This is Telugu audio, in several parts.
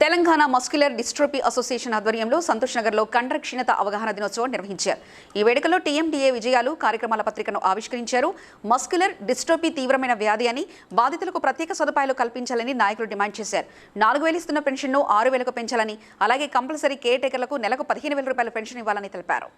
తెలంగాణ మస్క్యులర్ డిస్ట్రోఫీ అసోసియేషన్ ఆధ్వర్యంలో సంతోష్ నగర్లో కండర క్షీణత అవగాహన దినోత్సవం నిర్వహించారు. ఈ వేడుకలో టీఎండీఏ విజయాలు కార్యక్రమాల పత్రికను ఆవిష్కరించారు. మస్క్యులర్ డిస్ట్రోఫీ తీవ్రమైన వ్యాధి అని, బాధితులకు ప్రత్యేక సదుపాయాలు కల్పించాలని నాయకులు డిమాండ్ చేశారు. 4,000 ఇస్తున్న పెన్షన్ను 6,000కు పెంచాలని, అలాగే కంపల్సరీ కేర్ టేకర్లకు నెలకు 15,000 రూపాయల పెన్షన్ ఇవ్వాలని తెలిపారు.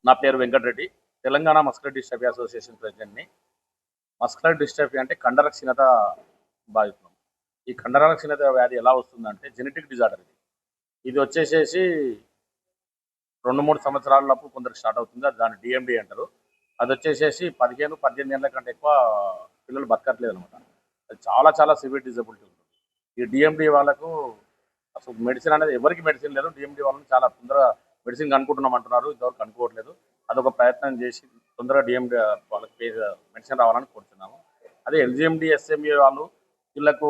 నా పేరు Venkatareddy, Telangana muscular dystrophy association ప్రెసిడెంట్ని. మస్క్యులర్ డిస్ట్రోఫీ అంటే కండర క్షీణత బాధితున్నాం. ఈ కండరాల క్షీణత వ్యాధి ఎలా వస్తుందంటే జెనెటిక్ డిజార్డర్. ఇది వచ్చేసేసి 2-3 సంవత్సరాలపు కొందరికి స్టార్ట్ అవుతుంది. అది దాన్ని డిఎండి అంటారు. అది వచ్చేసేసి 15-18 ఏళ్ళ కంటే ఎక్కువ పిల్లలు బతకట్లేదు అనమాట. అది చాలా చాలా సివియర్ డిజబిలిటీ ఉంటుంది. ఈ డిఎండి వాళ్ళకు అసలు మెడిసిన్ అనేది ఎవరికి మెడిసిన్ లేదు. డిఎండి వాళ్ళని చాలా తొందరగా మెడిసిన్ కనుక్కుంటున్నాం అంటున్నారు, ఇంతవరకు కనుక్కోవట్లేదు. అదొక ప్రయత్నం చేసి తొందరగా డిఎండి వాళ్ళకి మెడిసిన్ రావాలని కోరుతున్నాము. అదే ఎల్జిఎండి ఎస్ఎంఏ వాళ్ళు వీళ్ళకు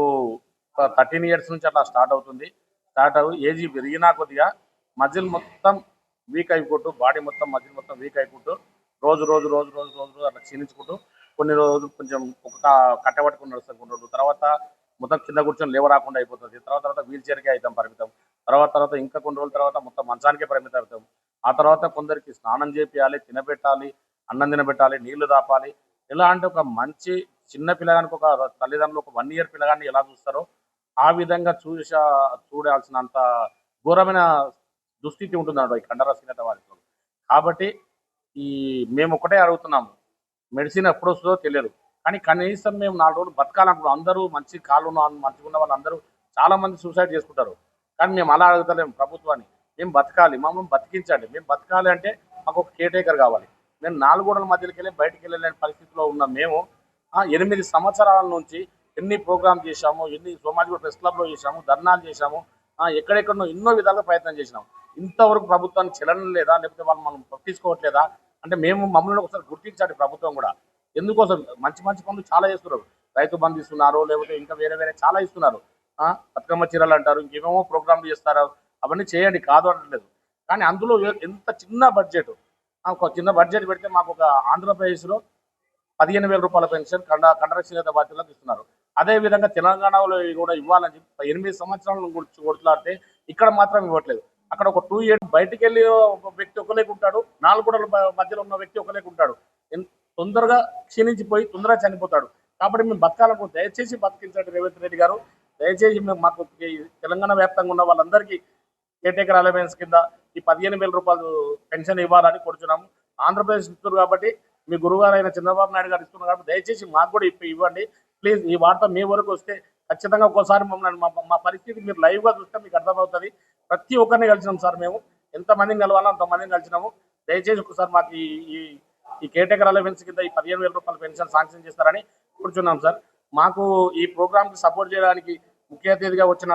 13 ఇయర్స్ నుంచి అట్లా స్టార్ట్ అవుతుంది. ఏజ్ పెరిగినా కొద్దిగా మజిల్ మొత్తం వీక్ అయిపోతూ, బాడీ మొత్తం మజిల్ మొత్తం వీక్ అయిపోతూ రోజు అట్లా క్షీణించుకుంటూ కొన్ని రోజులు కొంచెం ఒక కట్టబట్టుకుని నడుస్తాం, కొన్ని రోజులు తర్వాత మొత్తం కింద కూర్చొని లేవ రాకుండా అయిపోతుంది. తర్వాత వీల్ చైర్కే అవుతాం పరిమితం. తర్వాత ఇంకా కొన్ని రోజుల తర్వాత మొత్తం మంచానికే పరిమితం అవుతాం. ఆ తర్వాత కొందరికి స్నానం చేపియాలి, తినబెట్టాలి, అన్నం తినబెట్టాలి, నీళ్లు దాపాలి. ఎలా అంటే ఒక మంచి చిన్న పిల్లగానికి ఒక తల్లిదండ్రులు ఒక 1 ఇయర్ పిల్లగాన్ని ఎలా చూస్తారో ఆ విధంగా చూడాల్సినంత ఘోరమైన దుస్థితి ఉంటుందన్నమాట ఈ కండర క్షీణత వారితో. కాబట్టి మేము ఒకటే అడుగుతున్నాము, మెడిసిన్ ఎప్పుడు వస్తుందో తెలియదు, కానీ కనీసం మేము 4 రోజులు బతకాలనుకుంటున్నాం. అందరూ మంచి కాళ్ళు మంచిగా ఉన్న వాళ్ళందరూ చాలామంది సూసైడ్ చేసుకుంటారు, కానీ మేము అలా అడుగుతలేము ప్రభుత్వాన్ని. మేము బతకాలి, మమ్మల్ని బతికించండి. మేము బతకాలి అంటే మాకు ఒక కేర్ టేకర్ కావాలి. మేము 4 గోడల మధ్యలోకి వెళ్ళి బయటికి వెళ్ళలేని పరిస్థితిలో ఉన్న మేము 8 సంవత్సరాల నుంచి ఎన్ని ప్రోగ్రామ్ చేశాము, ఎన్ని సోమాజిగూడ ప్రెస్ క్లబ్లో చేశాము, ధర్నాలు చేశాము, ఎక్కడెక్కడో ఎన్నో విధాలుగా ప్రయత్నం చేసినాము. ఇంతవరకు ప్రభుత్వానికి చలనం లేదా, లేకపోతే వాళ్ళు మనం పట్టించుకోవట్లేదా అంటే మమ్మల్ని ఒకసారి గుర్తించండి ప్రభుత్వం కూడా. ఎందుకోసం మంచి పనులు చాలా చేస్తున్నారు. రైతు బంధు ఇస్తున్నారు, లేకపోతే ఇంకా వేరే చాలా ఇస్తున్నారు. బతుకమ్మ చీరలు అంటారు, ఇంకేమేమో ప్రోగ్రాంలు చేస్తారు. అవన్నీ చేయండి, కాదు అనట్లేదు. కానీ అందులో ఎంత చిన్న బడ్జెట్, ఒక చిన్న బడ్జెట్ పెడితే మాకు ఒక ఆంధ్రప్రదేశ్లో 15,000 రూపాయల పెన్షన్ కండర క్షీణత బాధ్యతలకు ఇస్తున్నారు. అదేవిధంగా తెలంగాణలో కూడా ఇవ్వాలని చెప్పి 8 సంవత్సరాల గురించి కొట్లాడితే ఇక్కడ మాత్రం ఇవ్వట్లేదు. అక్కడ ఒక 2 ఇయర్స్ బయటికి వెళ్ళి ఒక వ్యక్తి ఒకలేకుంటాడు, 4 గోడల మధ్యలో ఉన్న వ్యక్తి ఒకలేకుంటాడు. తొందరగా క్షీణించిపోయి తొందరగా చనిపోతాడు. కాబట్టి మేము బతకాలకు దయచేసి బతికించండి రేవంత్ రెడ్డి గారు. దయచేసి మాకు తెలంగాణ వ్యాప్తంగా ఉన్న వాళ్ళందరికీ కేర్ టేకర్ అలవెన్స్ కింద ఈ 15,000 రూపాయలు పెన్షన్ ఇవ్వాలని కోరుచున్నాము. ఆంధ్రప్రదేశ్ ఇస్తున్నారు కాబట్టి, మీ గురుగారు అయిన చంద్రబాబు నాయుడు గారు ఇస్తున్నారు కాబట్టి దయచేసి మాకు కూడా ఇవ్వండి ప్లీజ్. ఈ వార్త మీ వరకు వస్తే ఖచ్చితంగా ఒక్కోసారి మమ్మల్ని మా పరిస్థితి మీరు లైవ్గా చూస్తే మీకు అర్థమవుతుంది. ప్రతి ఒక్కరిని కలిసినాం సార్, మేము ఎంతమందిని కలవాలో అంతమందిని కలిసినాము. దయచేసి ఒకసారి మాకు ఈ కేర్ టేకర్ అలవెన్స్ కింద ఈ 15,000 రూపాయల పెన్షన్ శాంక్షన్ చేస్తారని కూర్చున్నాం సార్. మాకు ఈ ప్రోగ్రామ్కి సపోర్ట్ చేయడానికి ముఖ్య అతిథిగా వచ్చిన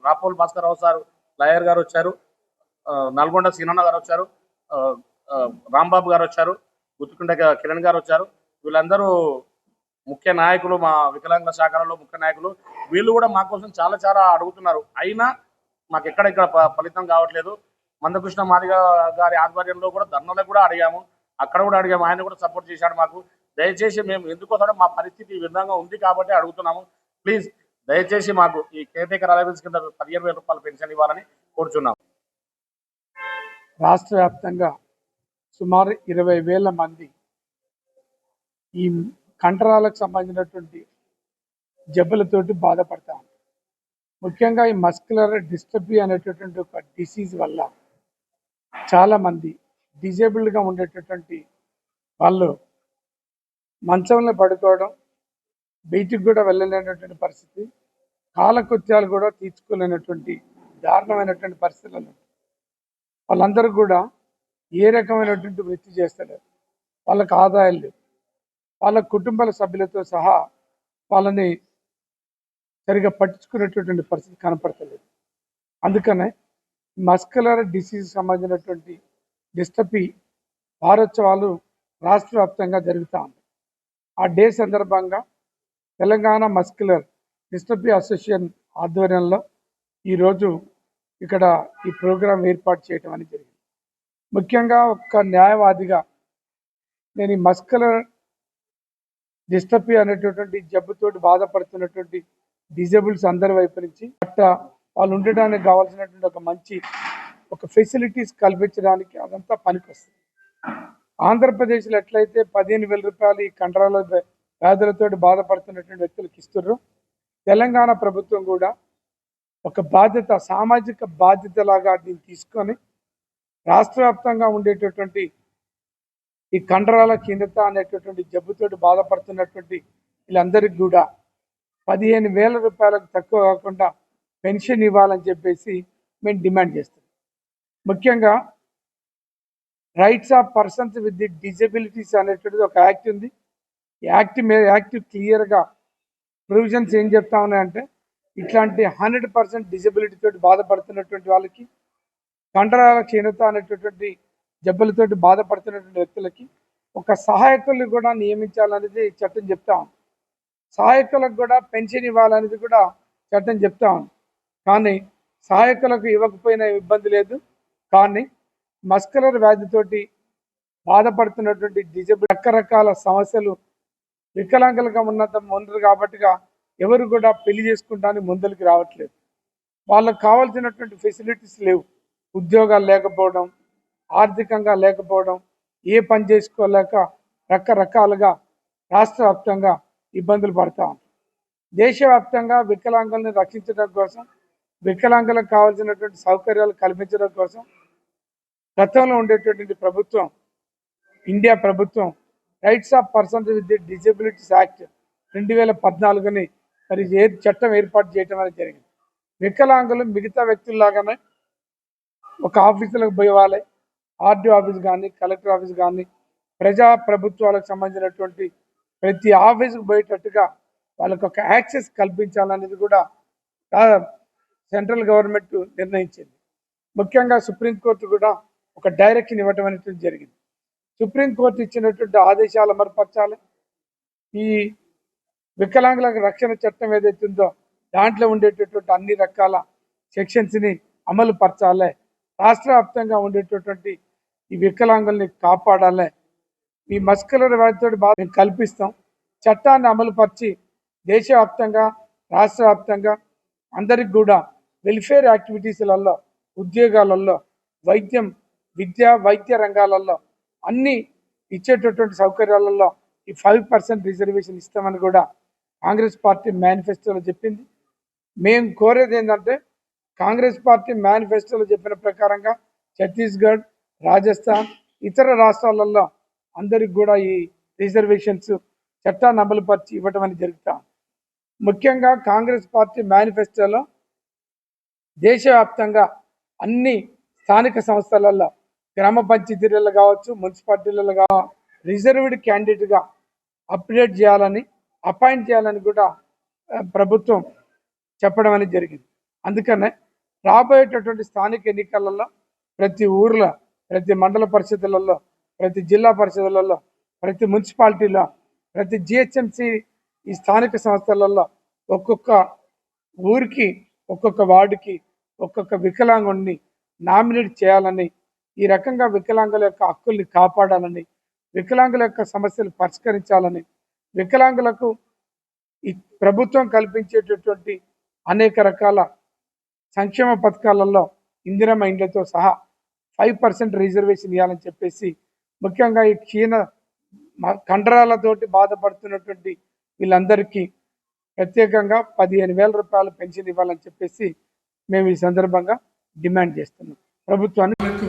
రాపోల్ భాస్కర్రావు సార్, లాయర్ గారు వచ్చారు, నల్గొండ సీనన్న గారు వచ్చారు, రాంబాబు గారు వచ్చారు, గుత్తుకుంట కిరణ్ గారు వచ్చారు. వీళ్ళందరూ ముఖ్య నాయకులు, మా వికలాంగుల శాఖలలో ముఖ్య నాయకులు. వీళ్ళు కూడా మా కోసం చాలా అడుగుతున్నారు, అయినా మాకు ఇక్కడ ఫలితం కావట్లేదు. మందకృష్ణ మాదిగ గారి ఆధ్వర్యంలో కూడా ధర్నాలకు కూడా అడిగాము, అక్కడ కూడా అడిగాము, ఆయన కూడా సపోర్ట్ చేశాడు మాకు. దయచేసి మేము ఎందుకోసం మా పరిస్థితి ఈ విధంగా ఉంది కాబట్టి అడుగుతున్నాము. ప్లీజ్ దయచేసి మాకు ఈ కేర్ టేకర్ అలవెన్స్ కింద 15,000 రూపాయల పెన్షన్ ఇవ్వాలని కోరుచున్నాము. రాష్ట్ర వ్యాప్తంగా సుమారు 20,000 మంది ఈ కండరాలకు సంబంధించినటువంటి జబ్బులతోటి బాధపడతాం. ముఖ్యంగా ఈ మస్క్యులర్ డిస్ట్రోఫీ అనేటటువంటి ఒక డిసీజ్ వల్ల చాలామంది డిజేబుల్డ్గా ఉండేటటువంటి వాళ్ళు మంచంలో పడుకోవడం, బయటికి కూడా వెళ్ళలేనటువంటి పరిస్థితి, కాలకృత్యాలు కూడా తీర్చుకోలేనటువంటి దారుణమైనటువంటి పరిస్థితులలో వాళ్ళందరూ కూడా ఏ రకమైనటువంటి వృత్తి చేస్తలేరు, వాళ్ళకి ఆదాయాలు లేవు, వాళ్ళ కుటుంబాల సభ్యులతో సహా వాళ్ళని సరిగా పట్టించుకునేటటువంటి పరిస్థితి కనపడతలేదు. అందుకనే మస్కులర్ డిసీజ్ సంబంధించినటువంటి డిస్టపీ వారోత్సవాలు రాష్ట్ర వ్యాప్తంగా జరుగుతూ ఉన్నాయి. ఆ డే సందర్భంగా తెలంగాణ మస్కులర్ డిస్టపీ అసోసియేషన్ ఆధ్వర్యంలో ఈరోజు ఇక్కడ ఈ ప్రోగ్రాం ఏర్పాటు చేయడం అనేది జరిగింది. ముఖ్యంగా ఒక న్యాయవాదిగా నేను ఈ మస్కులర్ డిస్టపీ అనేటటువంటి జబ్బుతోటి బాధపడుతున్నటువంటి డిజేబుల్స్ అందరి వైపు నుంచి వాళ్ళు ఉండడానికి కావాల్సినటువంటి ఒక ఫెసిలిటీస్ కల్పించడానికి అదంతా పనికొస్తుంది. ఆంధ్రప్రదేశ్లో ఎట్లయితే 15,000 రూపాయలు ఈ కండరాల వ్యాధులతోటి బాధపడుతున్నటువంటి వ్యక్తులకు ఇస్తుర్రు, తెలంగాణ ప్రభుత్వం కూడా ఒక బాధ్యత, సామాజిక బాధ్యత లాగా దీన్ని తీసుకొని రాష్ట్ర వ్యాప్తంగా ఉండేటటువంటి ఈ కండరాల క్షీణత అనేటటువంటి జబ్బుతోటి బాధపడుతున్నటువంటి వీళ్ళందరికీ కూడా 15,000 రూపాయలకు తక్కువ కాకుండా పెన్షన్ ఇవ్వాలని చెప్పేసి మేము డిమాండ్ చేస్తాం. ముఖ్యంగా rights of persons with the disabilities అనేటువంటిది ఒక యాక్ట్ ఉంది. ఈ యాక్ట్ క్లియర్గా ప్రొవిజన్స్ ఏం చెప్తా ఉన్నాయంటే, ఇట్లాంటి 100% డిజబిలిటీ తోటి బాధపడుతున్నటువంటి వాళ్ళకి, కండరాల క్షీణత అనేటటువంటి జబ్బులతోటి బాధపడుతున్నటువంటి వ్యక్తులకి ఒక సహాయకుల్ని కూడా నియమించాలనేది చట్టం చెప్తా ఉంది. సహాయకులకు కూడా పెన్షన్ ఇవ్వాలనేది కూడా చట్టం చెప్తా ఉంది. కానీ సహాయకులకు ఇవ్వకపోయినా ఇబ్బంది లేదు, కానీ మస్కులర్ వ్యాధితోటి బాధపడుతున్నటువంటి డిజబుల్ రకరకాల సమస్యలు వికలాంగులుగా ఉన్నారు కాబట్టిగా ఎవరు కూడా పెళ్లి చేసుకుంటానికి ముందరికి రావట్లేదు. వాళ్ళకు కావాల్సినటువంటి ఫెసిలిటీస్ లేవు, ఉద్యోగాలు లేకపోవడం, ఆర్థికంగా లేకపోవడం, ఏ పని చేసుకోలేక రకరకాలుగా రాష్ట్ర వ్యాప్తంగా ఇబ్బందులు పడతా ఉంటారు. దేశవ్యాప్తంగా వికలాంగులను రక్షించడం కోసం, వికలాంగులకు కావాల్సినటువంటి సౌకర్యాలు కల్పించడం కోసం గతంలో ఉండేటటువంటి ప్రభుత్వం, ఇండియా ప్రభుత్వం rights of persons with disabilities act 2014ని మరి చట్టం ఏర్పాటు చేయడం అనేది జరిగింది. వికలాంగులు మిగతా వ్యక్తుల్లాగానే ఒక ఆఫీసులకు పోవాలి, ఆర్డీఓ ఆఫీస్ కానీ, కలెక్టర్ ఆఫీస్ కానీ, ప్రజా ప్రభుత్వాలకు సంబంధించినటువంటి ప్రతి ఆఫీసుకు పోయేటట్టుగా వాళ్ళకు ఒక యాక్సెస్ కల్పించాలనేది కూడా సెంట్రల్ గవర్నమెంట్ నిర్ణయించింది. ముఖ్యంగా సుప్రీంకోర్టు కూడా ఒక డైరెక్షన్ ఇవ్వటం అనేది జరిగింది. సుప్రీంకోర్టు ఇచ్చినటువంటి ఆదేశాలు అమలుపరచాలి. ఈ వికలాంగులకు రక్షణ చట్టం ఏదైతే ఉందో దాంట్లో ఉండేటటువంటి అన్ని రకాల సెక్షన్స్ని అమలు పరచాలి. రాష్ట్ర వ్యాప్తంగా ఉండేటటువంటి ఈ వికలాంగుల్ని కాపాడాలి. ఈ మస్కులర్ వ్యాధితో బాధ మేము కల్పిస్తాం. చట్టాన్ని అమలుపరిచి దేశవ్యాప్తంగా, రాష్ట్ర వ్యాప్తంగా అందరికి కూడా వెల్ఫేర్ యాక్టివిటీస్లలో, ఉద్యోగాలలో, వైద్యం, విద్య, వైద్య రంగాలలో అన్ని ఇచ్చేటటువంటి సౌకర్యాలలో ఈ 5% రిజర్వేషన్ ఇస్తామని కూడా కాంగ్రెస్ పార్టీ మేనిఫెస్టోలో చెప్పింది. మేము కోరేది ఏంటంటే, కాంగ్రెస్ పార్టీ మేనిఫెస్టోలో చెప్పిన ప్రకారంగా ఛత్తీస్గఢ్, రాజస్థాన్, ఇతర రాష్ట్రాలలో అందరికి కూడా ఈ రిజర్వేషన్స్ చట్టాన్ని అమలుపరిచి ఇవ్వటం అని జరుగుతాం. ముఖ్యంగా కాంగ్రెస్ పార్టీ మేనిఫెస్టోలో దేశవ్యాప్తంగా అన్ని స్థానిక సంస్థలలో, గ్రామ పంచాయతీలలో కావచ్చు, మున్సిపాలిటీలలో కావచ్చు, రిజర్వ్డ్ క్యాండిడేట్గా అప్డేట్ చేయాలని, అపాయింట్ చేయాలని కూడా ప్రభుత్వం చెప్పడం అనేది జరిగింది. అందుకనే రాబోయేటటువంటి స్థానిక ఎన్నికలలో ప్రతి ఊర్లో, ప్రతి మండల పరిషత్లలో, ప్రతి జిల్లా పరిషత్లలో, ప్రతి మున్సిపాలిటీలో, ప్రతి జిహెచ్ఎంసీ ఈ స్థానిక సంస్థలలో ఒక్కొక్క ఊరికి, ఒక్కొక్క వార్డుకి ఒక్కొక్క వికలాంగుడిని నామినేట్ చేయాలని, ఈ రకంగా వికలాంగుల యొక్క హక్కుల్ని కాపాడాలని, వికలాంగుల యొక్క సమస్యలు పరిష్కరించాలని, వికలాంగులకు ఈ ప్రభుత్వం కల్పించేటటువంటి అనేక రకాల సంక్షేమ పథకాలలో ఇందిరమ్మ ఇండ్లతో సహా 5% రిజర్వేషన్ ఇవ్వాలని చెప్పేసి, ముఖ్యంగా ఈ కండరాలతోటి బాధపడుతున్నటువంటి వీళ్ళందరికీ ప్రత్యేకంగా 15,000 రూపాయలు పెన్షన్ ఇవ్వాలని చెప్పేసి మేము ఈ సందర్భంగా డిమాండ్ చేస్తున్నాం. ప్రభుత్వానికి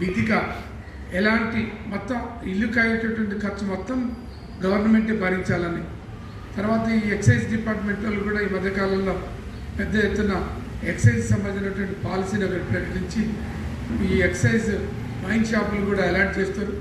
విధిగా ఎలాంటి మొత్తం ఇల్లుకి అయ్యేటటువంటి ఖర్చు మొత్తం గవర్నమెంటే భరించాలని, తర్వాత ఈ ఎక్సైజ్ డిపార్ట్మెంట్ వాళ్ళు కూడా ఈ మధ్యకాలంలో పెద్ద ఎత్తున ఎక్సైజ్ సంబంధించినటువంటి పాలసీని ప్రకటించి ఈ ఎక్సైజ్ వైన్ షాపులు కూడా అలాట్ చేస్తారు.